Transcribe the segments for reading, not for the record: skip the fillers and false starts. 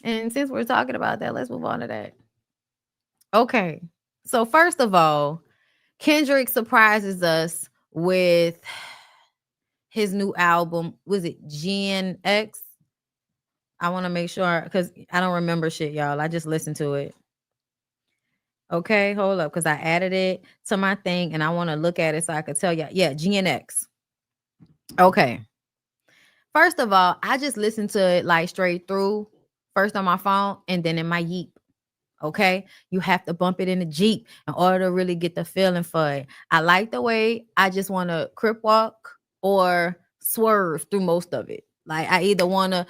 And since we're talking about that, let's move on to that. Okay. So first of all, Kendrick surprises us with his new album. Was it Gen X? I want to make sure because I don't remember shit, y'all. I just listened to it. Okay, hold up, because I added it to my thing and I want to look at it so I could tell you. Yeah, Gen X. Okay. First of all, I just listened to it like straight through, first on my phone and then in my Yeep. Okay. You have to bump it in the Jeep in order to really get the feeling for it. I like the way I just want to crip walk or swerve through most of it. Like I either wanna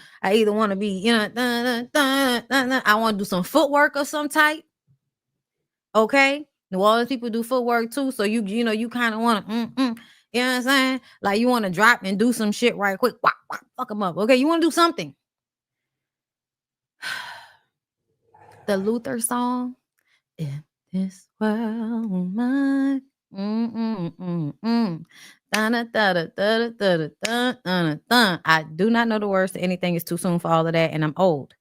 be, I want to do some footwork of some type. Okay. New Orleans people do footwork too. So you kind of want to, you know what I'm saying? Like you want to drop and do some shit right quick. Wah, wah, fuck them up. Okay. You want to do something. The Luther song. In this world mine. I do not know the words to anything. It's too soon for all of that, and I'm old.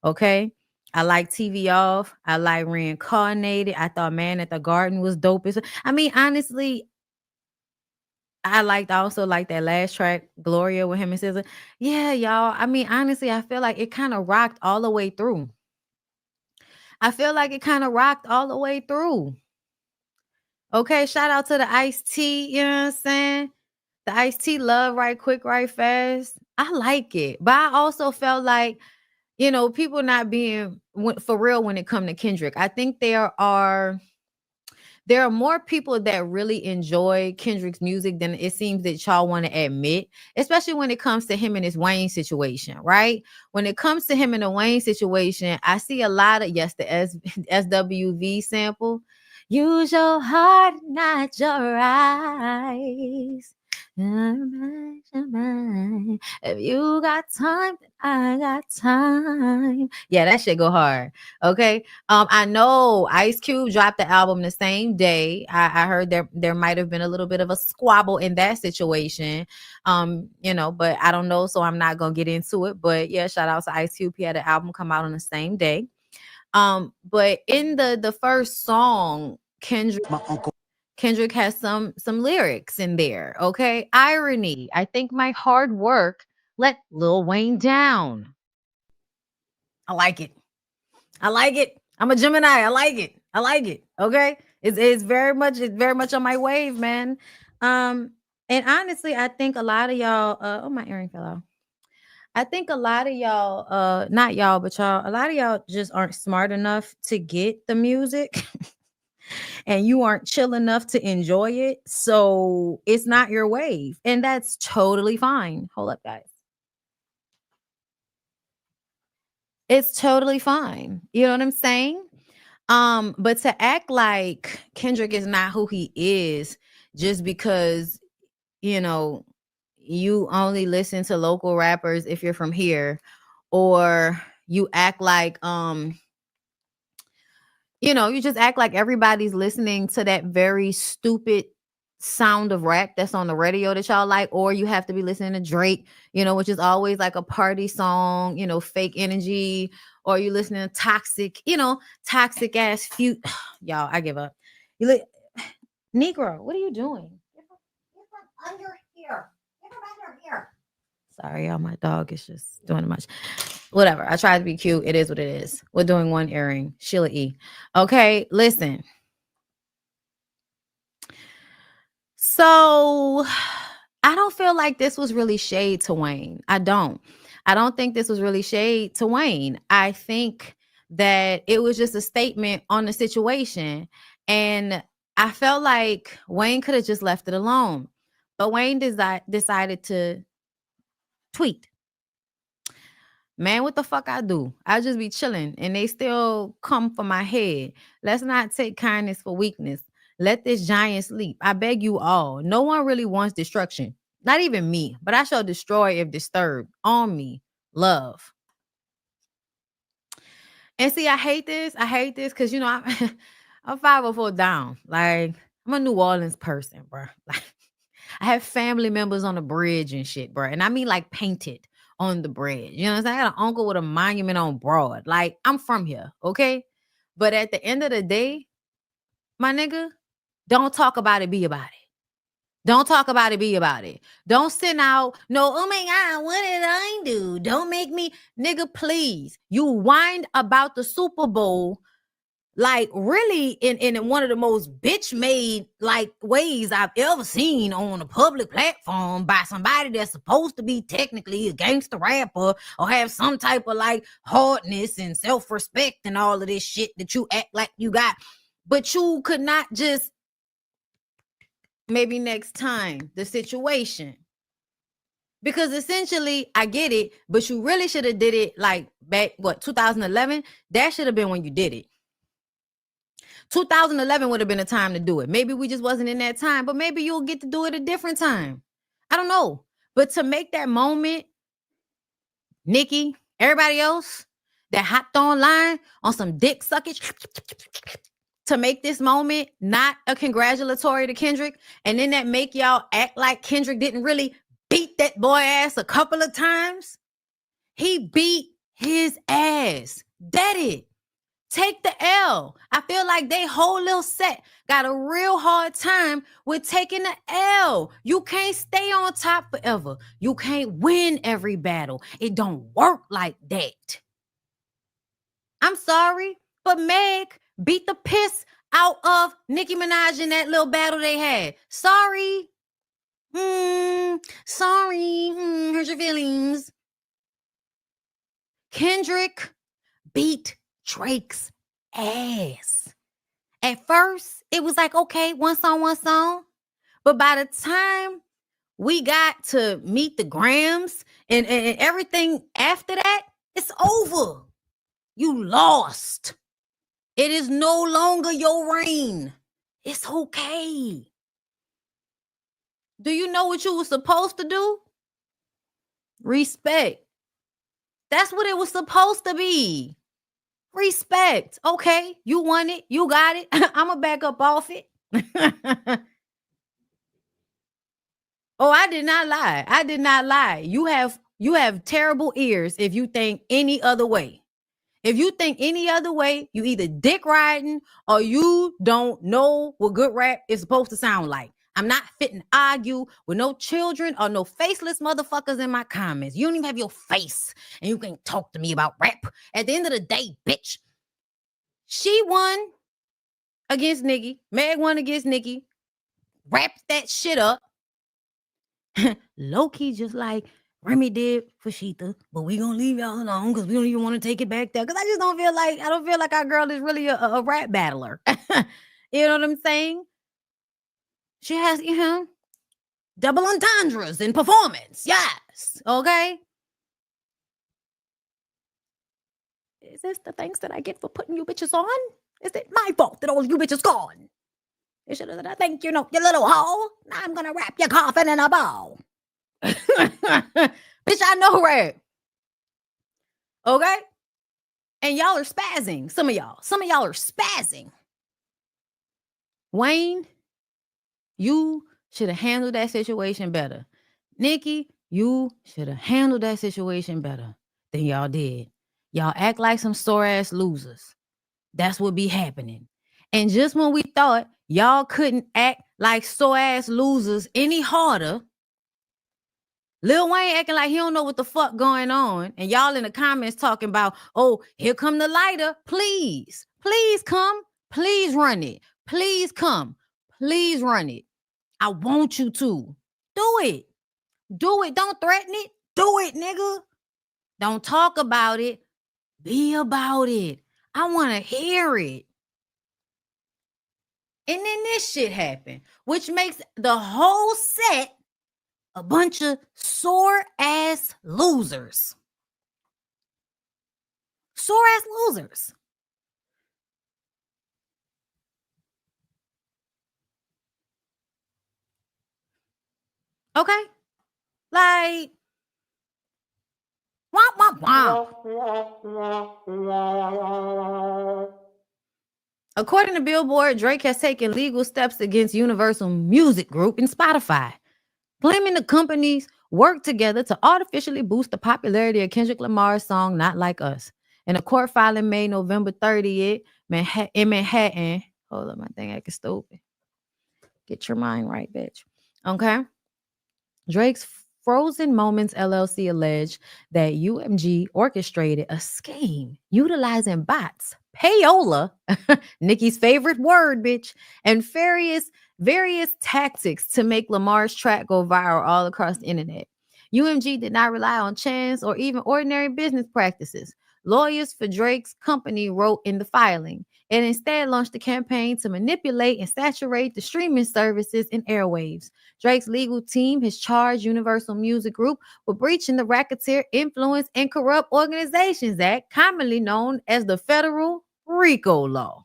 Okay. I like TV off. I like reincarnated. I thought Man at the Garden was dope. I mean, honestly, I also like that last track, Gloria, with him and SZA. Yeah, y'all. I mean, honestly, I feel like it kind of rocked all the way through. I feel like it kind of rocked all the way through. Okay, shout out to the Ice T, you know what I'm saying? The Ice T love right quick, right fast. I like it. But I also felt like, people not being for real when it come to Kendrick. I think there are more people that really enjoy Kendrick's music than it seems that y'all want to admit, especially when it comes to him and his Wayne situation, right? When it comes to him and the Wayne situation, I see a lot of, yes, the SWV sample. Use your heart, not your eyes. If you got time, I got time. Yeah, that shit go hard. Okay. I know Ice Cube dropped the album the same day. I heard there might have been a little bit of a squabble in that situation. But I don't know, so I'm not gonna get into it. But yeah, shout out to Ice Cube. He had an album come out on the same day. But in the first song, Kendrick has some lyrics in there. Okay, irony. I think my hard work let Lil Wayne down. I like it. I like it. I'm a Gemini. I like it. I like it. Okay. It's very much on my wave, man. Um, and honestly, I think a lot of y'all, oh, my earring fell out. I think a lot of y'all, not y'all, but y'all, a lot of y'all just aren't smart enough to get the music and you aren't chill enough to enjoy it. So it's not your wave. And that's totally fine. Hold up, guys. It's totally fine. You know what I'm saying? But to act like Kendrick is not who he is just because, you know, you only listen to local rappers if you're from here, or you act like you just act like everybody's listening to that very stupid sound of rap that's on the radio that y'all like, or you have to be listening to Drake, which is always like a party song, fake energy, or you listening to toxic ass few. Y'all, I give up. You look, Negro, what are you doing? Get from under here. Get from under here. Sorry, y'all. My dog is just doing much. Whatever. I tried to be cute. It is what it is. We're doing one earring. Sheila E. Okay, listen. So I don't feel like this was really shade to Wayne. I don't. I don't think this was really shade to Wayne. I think that it was just a statement on the situation. And I felt like Wayne could have just left it alone. But Wayne decided to tweet. Man, what the fuck I do? I just be chilling and they still come for my head. Let's not take kindness for weakness. Let this giant sleep. I beg you all. No one really wants destruction. Not even me, but I shall destroy if disturbed. On me. Love. And see, I hate this. I hate this because, I'm 504 down. Like, I'm a New Orleans person, bro. Like, I have family members on the bridge and shit, bro. And I mean like painted on the bridge. You know what I'm saying? I got an uncle with a monument on Broad. Like, I'm from here, okay? But at the end of the day, my nigga, don't talk about it, be about it. Don't talk about it, be about it. Don't send out, no, oh my God, what did I do? Don't make me, nigga, please. You whined about the Super Bowl, like really in one of the most bitch made like ways I've ever seen on a public platform by somebody that's supposed to be technically a gangster rapper or have some type of like hardness and self-respect and all of this shit that you act like you got. But you could not just, maybe next time, the situation. Because essentially, I get it, but you really should have did it like back, 2011? That should have been when you did it. 2011 would have been a time to do it. Maybe we just wasn't in that time, but maybe you'll get to do it a different time. I don't know. But to make that moment, Nikki, everybody else that hopped online on some dick suckage, to make this moment not a congratulatory to Kendrick, and then that make y'all act like Kendrick didn't really beat that boy ass a couple of times. He beat his ass. That it. Take the L. I feel like they whole little set got a real hard time with taking the L. You can't stay on top forever. You can't win every battle. It don't work like that. I'm sorry, but Meg beat the piss out of Nicki Minaj in that little battle they had. Sorry. Sorry. Hurt your feelings. Kendrick beat Drake's ass. At first, it was like, okay, one song. But by the time we got to meet the Grams and everything after that, it's over. You lost. It is no longer your reign. It's okay. Do you know what you were supposed to do? Respect. That's what it was supposed to be. Respect. Okay, you won it. You got it. I'm going to back up off it. Oh, I did not lie. I did not lie. You have terrible ears if you think any other way. If you think any other way, you either dick riding or you don't know what good rap is supposed to sound like. I'm not fitting argue with no children or no faceless motherfuckers in my comments. You don't even have your face and you can't talk to me about rap. At the end of the day, bitch, she won against Nicki. Meg won against Nicki. Wrapped that shit up. Low-key just like Remy did for Sheeta, but we gonna leave y'all alone because we don't even want to take it back there. Because I just don't feel like our girl is really a rap battler. You know what I'm saying? She has, double entendres in performance. Yes. Okay. Is this the thanks that I get for putting you bitches on? Is it my fault that all you bitches gone? You should have said, thank you, you little hoe. Now I'm gonna wrap your coffin in a bow. Bitch, I know rap. Okay? And y'all are spazzing. Some of y'all are spazzing. Wayne, you should have handled that situation better. Nikki, you should have handled that situation better than y'all did. Y'all act like some sore ass losers. That's what be happening. And just when we thought y'all couldn't act like sore ass losers any harder, Lil Wayne acting like he don't know what the fuck going on. And y'all in the comments talking about, oh, here come the lighter. Please come. Please run it. Please come. Please run it. I want you to. Do it. Do it. Don't threaten it. Do it, nigga. Don't talk about it. Be about it. I want to hear it. And then this shit happened, which makes the whole set a bunch of sore ass losers. Sore ass losers. Okay? Like, wah, wah, wah. According to Billboard, Drake has taken legal steps against Universal Music Group and Spotify, claiming the companies worked together to artificially boost the popularity of Kendrick Lamar's song Not Like Us. In a court filing made November 30th in Manhattan. Hold up, my thing acting stupid. Get your mind right, bitch. Okay. Drake's Frozen Moments LLC alleged that UMG orchestrated a scheme utilizing bots, payola, Nicki's favorite word, bitch, and various tactics to make Lamar's track go viral all across the internet. UMG did not rely on chance or even ordinary business practices. Lawyers for Drake's company wrote in the filing and instead launched a campaign to manipulate and saturate the streaming services and airwaves. Drake's legal team has charged Universal Music Group with breaching the Racketeer Influence and Corrupt Organizations Act, commonly known as the Federal RICO Law.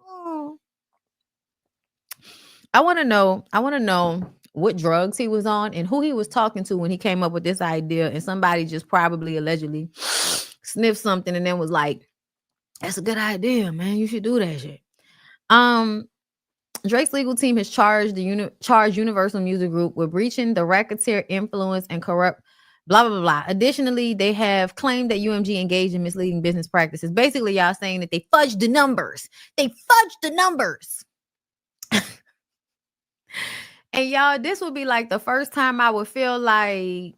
Oh. I want to know what drugs he was on and who he was talking to when he came up with this idea. And somebody just probably allegedly sniffed something and then was like, "That's a good idea, man. You should do that shit." Drake's legal team has charged Universal Music Group with breaching the Racketeer Influence and Corrupt blah blah blah. Additionally, they have claimed that UMG engaged in misleading business practices. Basically, y'all saying that they fudged the numbers. They fudged the numbers. And y'all, this would be like the first time I would feel like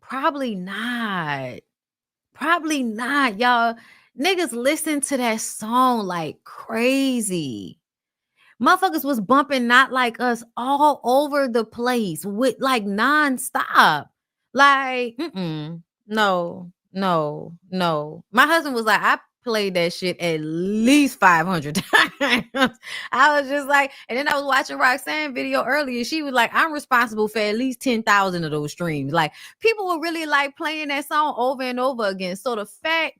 probably not. Probably not, y'all. Niggas listen to that song like crazy. Motherfuckers was bumping Not Like Us all over the place with like nonstop. Like, no. My husband was like, I played that shit at least 500 times. I was just like, and then I was watching Roxanne video earlier. She was like, I'm responsible for at least 10,000 of those streams. Like, people were really like playing that song over and over again. So the fact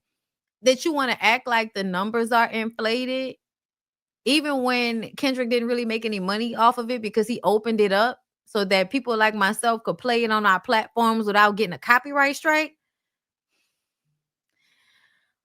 that you want to act like the numbers are inflated, even when Kendrick didn't really make any money off of it because he opened it up so that people like myself could play it on our platforms without getting a copyright strike.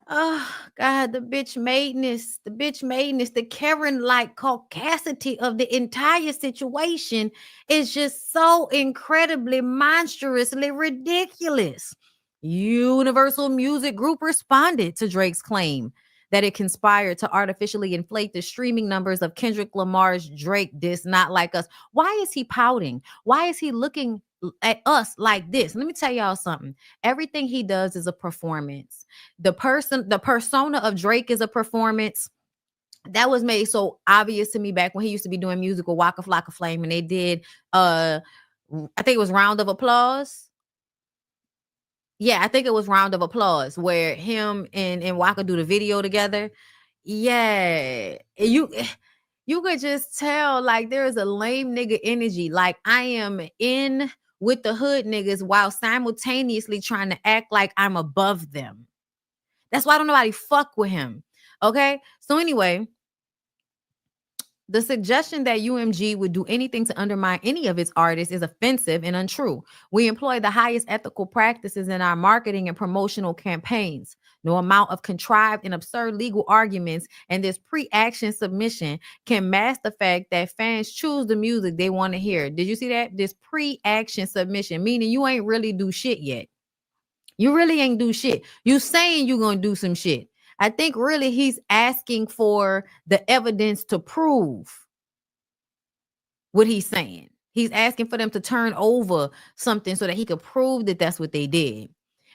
Oh God, the bitch madeness, the Karen-like caucasity of the entire situation is just so incredibly monstrously ridiculous. Universal Music Group responded to Drake's claim that it conspired to artificially inflate the streaming numbers of Kendrick Lamar's Drake diss Not Like Us. Why is he pouting? Why is he looking at us like this? Let me tell y'all something. Everything he does is a performance. The persona of Drake is a performance. That was made so obvious to me back when he used to be doing music with Waka Flocka Flame, and they did I think it was Round of Applause. Yeah, I think it was Round of Applause where him and Waka do the video together. Yeah, you could just tell like there is a lame nigga energy. Like I am in with the hood niggas while simultaneously trying to act like I'm above them. That's why I don't nobody fuck with him. Okay, so anyway, the suggestion that UMG would do anything to undermine any of its artists is offensive and untrue. We employ the highest ethical practices in our marketing and promotional campaigns. No amount of contrived and absurd legal arguments and this pre-action submission can mask the fact that fans choose the music they want to hear. Did you see that? This pre-action submission, meaning you ain't really do shit yet. You really ain't do shit. You saying you gonna do some shit. I think really he's asking for the evidence to prove what he's saying. He's asking for them to turn over something so that he could prove that that's what they did.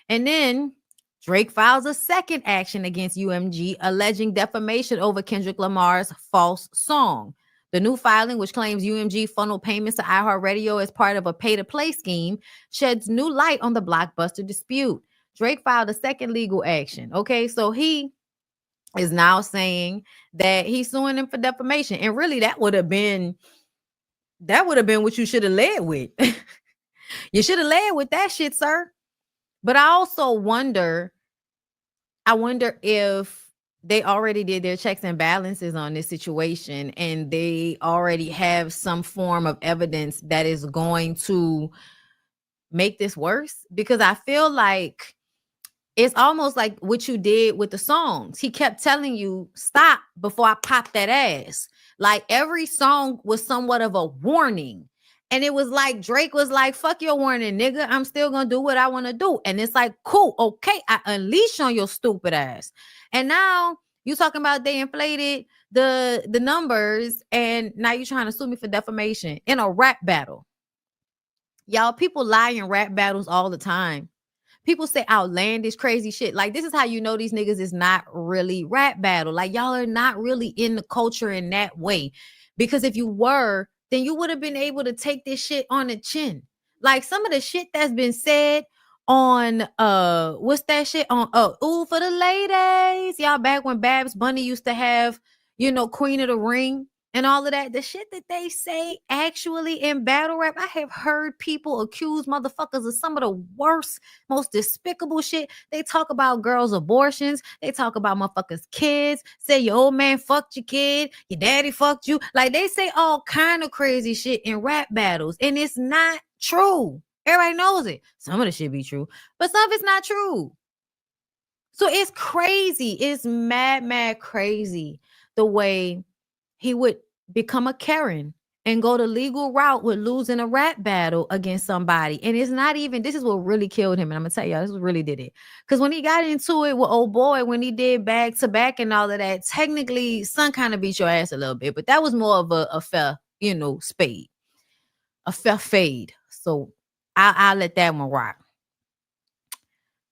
And then Drake files a second action against UMG alleging defamation over Kendrick Lamar's false song. The new filing, which claims UMG funneled payments to iHeartRadio as part of a pay-to-play scheme, sheds new light on the Blockbuster dispute. Drake filed a second legal action. Okay, so he is now saying that he's suing them for defamation. And really, that would have been what you should have led with. You should have led with that shit, sir. But I also wonder if they already did their checks and balances on this situation and they already have some form of evidence that is going to make this worse, because I feel like it's almost like what you did with the songs. He kept telling you, stop before I pop that ass. Like every song was somewhat of a warning. And it was like Drake was like, fuck your warning, nigga. I'm still gonna do what I want to do. And it's like, cool, okay, I unleash on your stupid ass. And now you talking about they inflated the numbers, and now you trying to sue me for defamation in a rap battle. Y'all, people lie in rap battles all the time. People say outlandish, crazy shit. Like, this is how you know these niggas is not really rap battle. Like, y'all are not really in the culture in that way. Because if you were, then you would have been able to take this shit on the chin. Like, some of the shit that's been said on what's that shit on Ooh for the Ladies. Y'all, back when Babs Bunny used to have, Queen of the Ring and all of that, the shit that they say actually in battle rap, I have heard people accuse motherfuckers of some of the worst, most despicable shit. They talk about girls' abortions. They talk about motherfuckers' kids. Say your old man fucked your kid. Your daddy fucked you. Like, they say all kind of crazy shit in rap battles, and it's not true. Everybody knows it. Some of the shit be true, but some of it's not true. So it's crazy. It's mad crazy the way he would become a Karen and go the legal route with losing a rap battle against somebody. And it's not even, this is what really killed him. And I'm going to tell y'all, this really did it. Because when he got into it with old boy, when he did back to back and all of that, technically, son kind of beat your ass a little bit. But that was more of a fair, spade, a fair fade. So I'll let that one rock.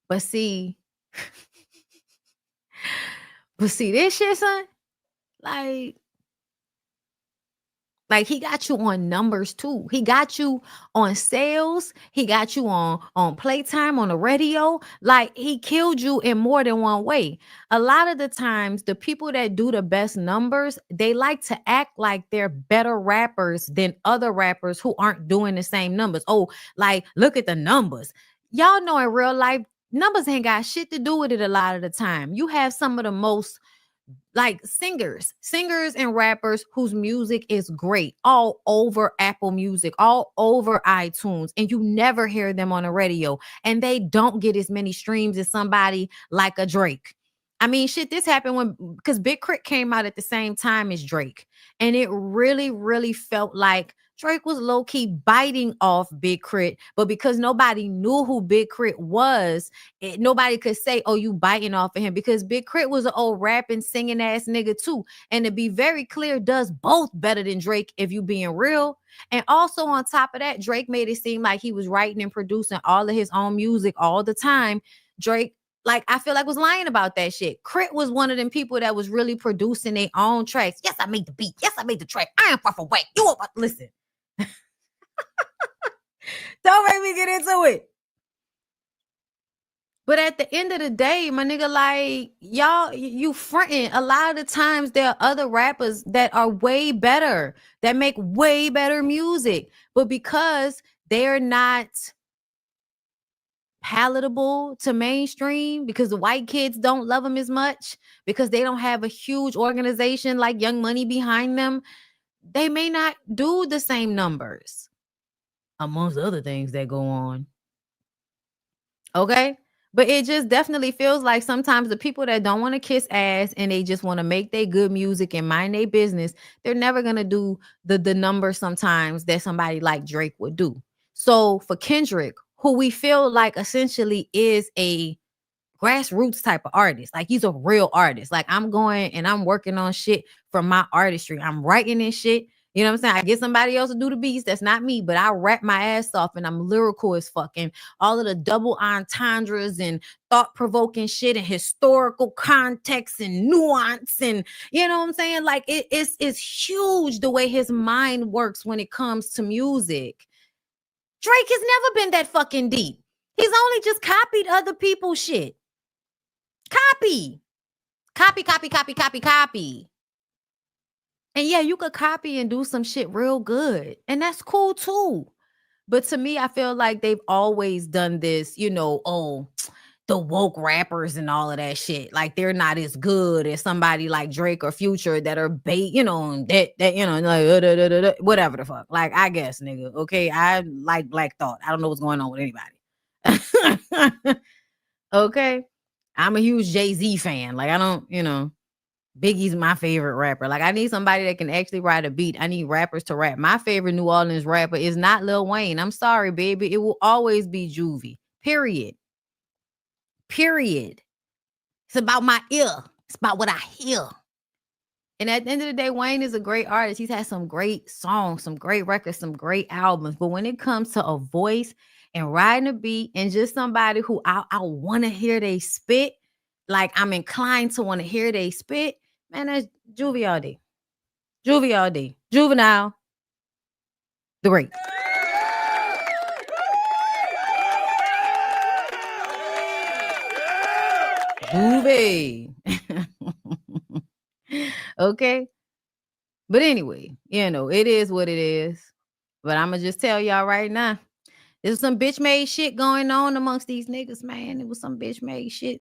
But see, this shit, son, like he got you on numbers too. He got you on sales. He got you on playtime on the radio. Like, he killed you in more than one way. A lot of the times, the people that do the best numbers, they like to act like they're better rappers than other rappers who aren't doing the same numbers. Oh, like, look at the numbers. Y'all know in real life, numbers ain't got shit to do with it a lot of the time. You have some of the most like singers and rappers whose music is great all over Apple Music, all over iTunes, and you never hear them on the radio, and they don't get as many streams as somebody like a Drake. I mean, shit, this happened because Big Crit came out at the same time as Drake, and it really, really felt like Drake was low-key biting off Big Crit, but because nobody knew who Big Crit was, nobody could say, oh, you biting off of him, because Big Crit was an old rapping, singing ass nigga too. And to be very clear, does both better than Drake if you being real. And also on top of that, Drake made it seem like he was writing and producing all of his own music all the time. Drake, like, I feel like was lying about that shit. Crit was one of them people that was really producing their own tracks. Yes, I made the beat. Yes, I made the track. I am far from white. You won't listen. Don't make me get into it. But at the end of the day, my nigga, like, y'all, you fronting. A lot of the times there are other rappers that are way better, that make way better music. But because they're not palatable to mainstream, because the white kids don't love them as much, because they don't have a huge organization like Young Money behind them, they may not do the same numbers, amongst other things that go on. Okay? But it just definitely feels like sometimes the people that don't want to kiss ass and they just want to make their good music and mind their business, they're never going to do the numbers sometimes that somebody like Drake would do. So for Kendrick, who we feel like essentially is a grassroots type of artist, like he's a real artist. Like, I'm going and I'm working on shit from my artistry. I'm writing this shit. You know what I'm saying? I get somebody else to do the beats. That's not me, but I rap my ass off and I'm lyrical as fuck. And all of the double entendres and thought-provoking shit and historical context and nuance, and you know what I'm saying? Like, it's huge the way his mind works when it comes to music. Drake has never been that fucking deep. He's only just copied other people's shit. Copy. And yeah, you could copy and do some shit real good. And that's cool too. But to me, I feel like they've always done this, the woke rappers and all of that shit. Like, they're not as good as somebody like Drake or Future that are like, whatever the fuck. Like, I guess, nigga. Okay. I like Black Thought. I don't know what's going on with anybody. Okay. I'm a huge Jay-Z fan. Like, I don't. Biggie's my favorite rapper. Like, I need somebody that can actually write a beat. I need rappers to rap. My favorite New Orleans rapper is not Lil Wayne. I'm sorry, baby. It will always be Juvie. Period. Period. It's about my ear. It's about what I hear. And at the end of the day, Wayne is a great artist. He's had some great songs, some great records, some great albums. But when it comes to a voice and riding a beat and just somebody who I want to hear they spit, like I'm inclined to want to hear they spit, man, that's Juvie all day. Juvie all day. Juvenile, the great. Juvie. Okay. But anyway, it is what it is. But I'm going to just tell y'all right now, there's some bitch made shit going on amongst these niggas, man. It was some bitch made shit.